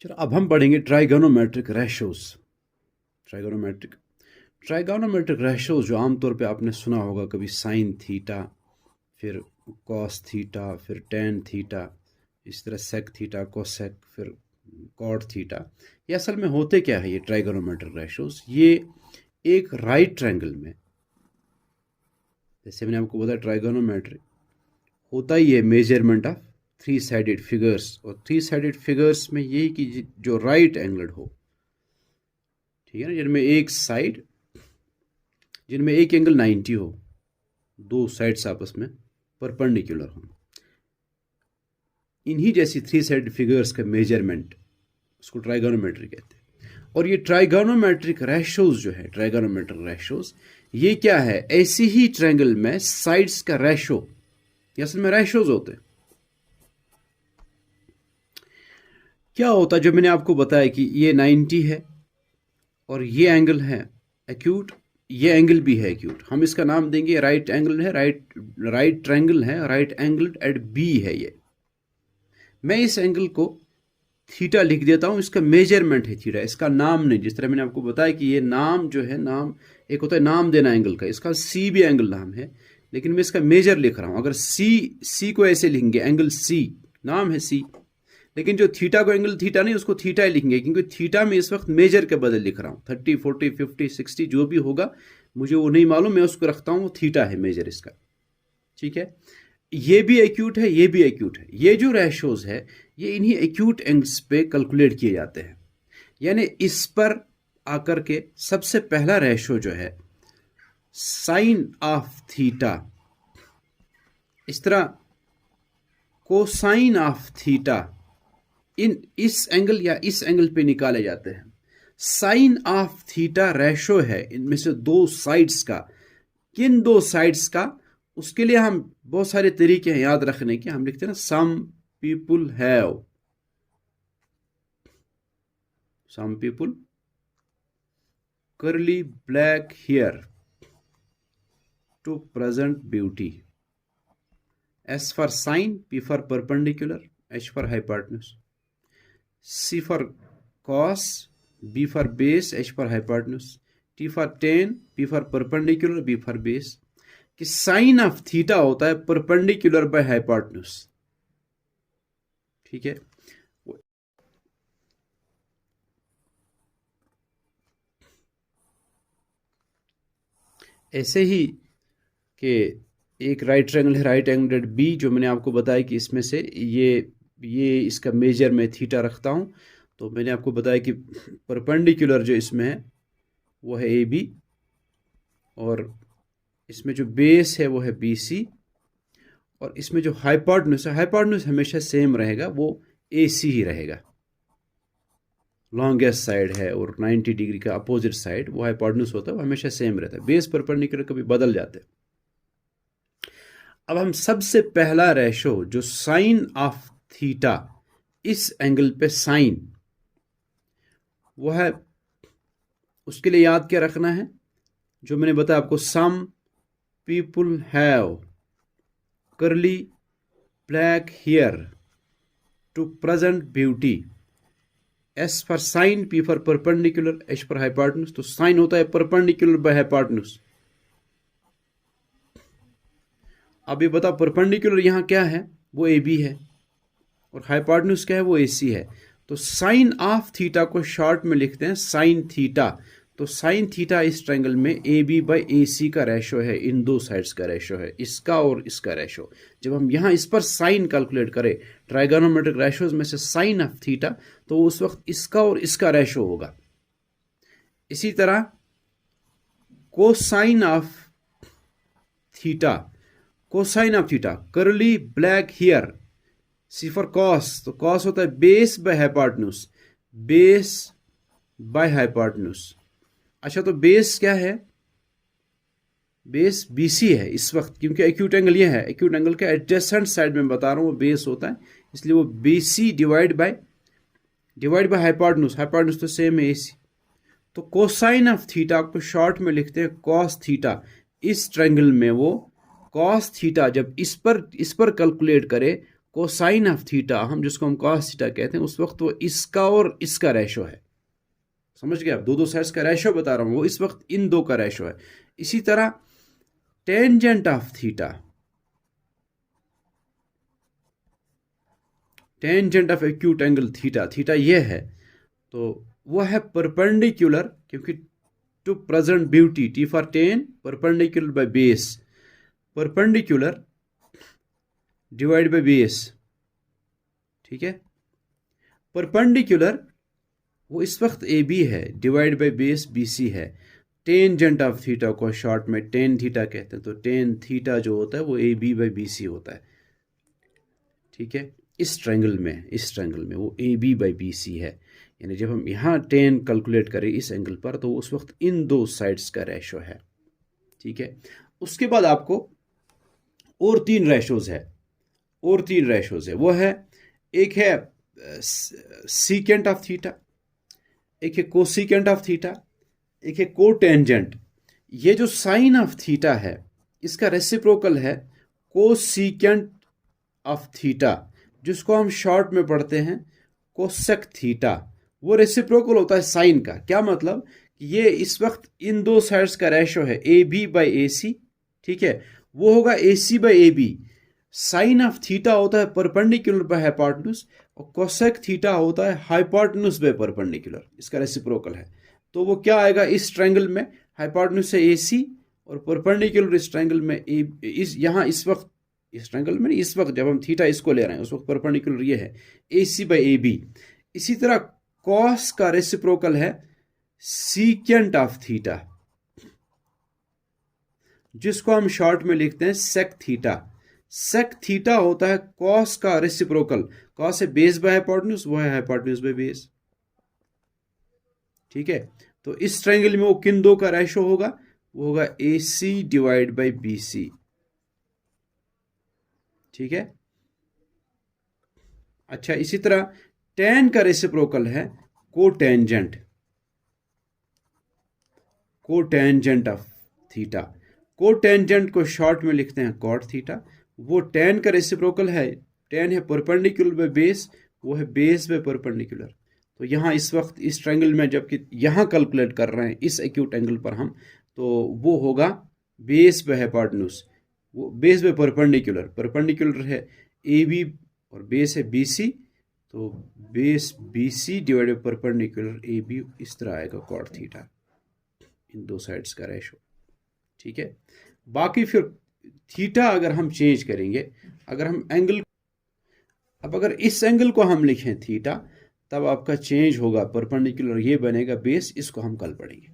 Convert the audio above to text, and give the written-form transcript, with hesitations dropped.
चलो अब हम पढ़ेंगे trigonometric ratios. Trigonometric trigonometric ratios जो आमतौर पे आपने सुना होगा, कभी साइन थीटा, फिर कॉस थीटा, फिर टेन थीटा, इस तरह सेक थीटा, कोसेक, फिर कॉट थीटा। ये असल में होते क्या है ये ट्राइगोनोमेट्रिक रेशोज? ये एक राइट ट्रायंगल में, जैसे मैंने आपको बताया ट्राइगोनोमेट्रिक होता ही है measurement of three sided figures, और थ्री साइडेड फिगर्स में यही कि जो राइट एंगल्ड हो, ठीक है ना, जिनमें एक एंगल 90 हो, दो साइड्स आपस में परपेंडिकुलर हो, इन्हीं जैसी थ्री साइडेड फिगर्स का मेजरमेंट उसको ट्राइगोनोमेट्री कहते हैं। और ये ट्राइगोनोमेट्रिक रेशोज जो है, ट्राइगोनोमेट्रिक रेशोज, ये क्या है? ऐसी ही ट्रायंगल में साइड्स का रेशो, ये असल में रेशोज होते हैं। क्या होता है, जो मैंने आपको बताया कि ये 90 है और ये एंगल है एक्यूट, ये एंगल भी है एक्यूट, हम इसका नाम देंगे राइट एंगल है, राइट ट्रायंगल है, राइट एंगल एट बी है ये। मैं इस एंगल को थीटा लिख देता हूं, इसका मेजरमेंट है थीटा, इसका नाम नहीं। जिस तरह मैंने आपको बताया कि ये नाम जो है, नाम एक होता है नाम देना एंगल का, इसका सी भी एंगल नाम है, लेकिन मैं इसका मेजर लिख रहा हूं। अगर सी को ऐसे लिखेंगे, एंगल सी, नाम है सी, लेकिन जो थीटा को एंगल थीटा नहीं, उसको थीटा ही लिखेंगे, क्योंकि थीटा में इस वक्त मेजर के बदले लिख रहा हूँ। 30, 40, 50, 60 जो भी होगा मुझे वो नहीं मालूम, मैं उसको रखता हूँ, वो थीटा है मेजर इसका, ठीक है। ये भी एक्यूट है, ये भी एक्यूट है। ये जो रेशोज है ये इन्हीं एक्यूट एंगल्स पे कैलकुलेट किए जाते हैं। यानी इस पर आकर के सबसे पहला रेशो जो है साइन ऑफ थीटा, इस तरह कोसाइन ऑफ थीटा, इस एंगल या इस एंगल पे निकाले जाते हैं। साइन ऑफ थीटा रेशो है इनमें से दो साइड्स का। किन दो साइड्स का? उसके लिए हम बहुत सारे तरीके हैं याद रखने के। हम लिखते हैं ना, सम people curly black hair to present beauty. S for sine, P for perpendicular, H for hypotenuse, C for cos, B for base, H for hypotenuse, T for tan, P for perpendicular, B for base। कि sign of theta होता है perpendicular by hypotenuse, ठीक है। ऐसे ही कि एक right triangle है, right angle B, जो मैंने आपको बताया कि इसमें से ये इसका मेजर मैं थीटा रखता हूँ। तो मैंने आपको बताया कि परपेंडिकुलर जो इसमें है वो है ए बी, और इसमें जो बेस है वो है बी सी, और इसमें जो हाइपोटेन्यूज हमेशा सेम रहेगा, वो ए सी ही रहेगा। लॉन्गेस्ट साइड है और 90 डिग्री का अपोजिट साइड वो हाइपोटेन्यूज होता है, वो हमेशा सेम रहता है। बेस परपेंडिकुलर कभी बदल जाते हैं। अब हम सबसे पहला रेशो जो साइन ऑफ थीटा, इस एंगल पे साइन, वो है, उसके लिए याद क्या रखना है? जो मैंने बताया आपको, some people have curly black hair to present beauty. S for sine, P for perpendicular, H for hypotenuse. तो साइन होता है परपेंडिकुलर बाय हाइपोटेन्यूज। अब ये बताओ, परपेंडिकुलर यहाँ क्या है? वो ए बी है, और हाइपोटेन्यूज क्या है? वो ए सी है। तो साइन ऑफ थीटा को शॉर्ट में लिखते हैं साइन थीटा। तो साइन थीटा इस ट्रायंगल में ए बी बाई ए सी का रेशो है, इन दो साइड्स का रेशो है, इसका और इसका रेशो। जब हम यहाँ इस पर साइन कैलकुलेट करें, ट्राइगोनोमेट्रिक रेशोज में से साइन ऑफ थीटा, तो उस वक्त इसका और इसका रेशो होगा। इसी तरह cosine of theta, curly black hair, C for cos, तो कॉस होता है base by hypotenuse, base by hypotenuse. अच्छा, तो बेस क्या है? बेस BC है इस वक्त, क्योंकि एक्यूट एंगल ये है, एक्यूट एंगल के एडजेसेंट साइड में बता रहा हूँ वो बेस होता है, इसलिए वो BC डिवाइड बाय हाइपोटेन्यूज तो सेम है AC। तो कोसाइन ऑफ थीटा को शॉर्ट में लिखते हैं कॉस थीटा। इस ट्रायंगल में वो कॉस थीटा जब इस पर कैलकुलेट करे, कोसाइन ऑफ थीटा, जिसको हम कॉस थीटा कहते हैं, उस वक्त वो इसका और इसका रेशो है। समझ गए आप, दो साइड्स का रेशो बता रहा हूं, वो इस वक्त इन दो का रेशो है। इसी तरह tangent of theta, tangent of acute angle theta, theta ये है तो वो है परपेंडिकुलर, क्योंकि to present beauty, T for tan, perpendicular by base, perpendicular divide by base, ठीक है। परपेंडिकुलर वो इस वक्त ए बी है, divide by base B C है। टेंजेंट ऑफ थीटा को शॉर्ट में टेन थीटा कहते हैं, तो टेन थीटा जो होता है वो ए बी बाई बी सी होता है, ठीक है। इस ट्रायंगल में वो A B by B C है, यानी जब हम यहाँ टेन कैलकुलेट करें इस एंगल पर, तो उस वक्त इन दो साइड्स का रेशो है, ठीक है। उसके बाद आपको और तीन रेशोज है, वो है, एक है सीकेंट ऑफ थीटा, एक है कोसीकेंट ऑफ थीटा, एक है कोटेंजेंट। ये जो साइन ऑफ थीटा है इसका रेसिप्रोकल है कोसीकेंट ऑफ थीटा, जिसको हम शॉर्ट में पढ़ते हैं कोसेक थीटा। वो रेसिप्रोकल होता है साइन का। क्या मतलब, ये इस वक्त इन दो साइड्स का रेशो है ए बी बाई ए सी, ठीक है। वो होगा A C by A B. Sine of theta होता है परपेंडिकुलर बाय हाइपोटेन्यूज, और कोसेक थीटा होता है हाइपोटेन्यूज बाय परपेंडिकुलर, इसका रेसिप्रोकल है। तो वो क्या आएगा, इस ट्रायंगल में हाइपोटेन्यूज से ए सी और परपेंडिकुलर इस ट्रायंगल में यहाँ इस वक्त इस ट्रायंगल में, इस वक्त जब हम थीटा इसको ले रहे हैं उस वक्त परपेंडिकुलर ये है ए सी बाई ए बी। इसी तरह कॉस का रेसिप्रोकल है सीकेंट ऑफ थीटा, जिसको हम शॉर्ट में लिखते हैं सेक थीटा। सेक थीटा होता है कॉस का रेसिप्रोकल। कॉस है बेस बाय हाइपोटेन्यूज, वो है हाइपोटेन्यूज बाय बेस, ठीक है। तो इस ट्रायंगल में वो किन दो का रेशो होगा, वो होगा A C divide by B सी, ठीक है। अच्छा, इसी तरह टेन का रेसिप्रोकल है cotangent, cotangent of theta. Cotangent को शॉर्ट में लिखते हैं कॉट थीटा। वो टेन का रेसिप्रोकल है, टेन है परपेंडिकुलर बाय बेस, वो है बेस बाय परपेंडिकुलर। तो यहाँ इस वक्त इस ट्रायंगल में जबकि यहाँ कैलकुलेट कर रहे हैं इस एक्यूट एंगल पर हम, तो वो होगा बेस बाय हाइपोटेन्यूज, वो बेस बाय परपेंडिकुलर, परपेंडिकुलर है ए बी और बेस है बी सी, तो base B C divide by perpendicular A B, इस तरह आएगा कॉट थीटा, इन दो साइड्स का रेशो, ठीक है। बाकी फिर थीटा अगर हम चेंज करेंगे, अगर हम एंगल, अब अगर इस एंगल को हम लिखें थीटा, तब आपका चेंज होगा परपेंडिकुलर, ये बनेगा बेस, इसको हम कल पढ़ेंगे।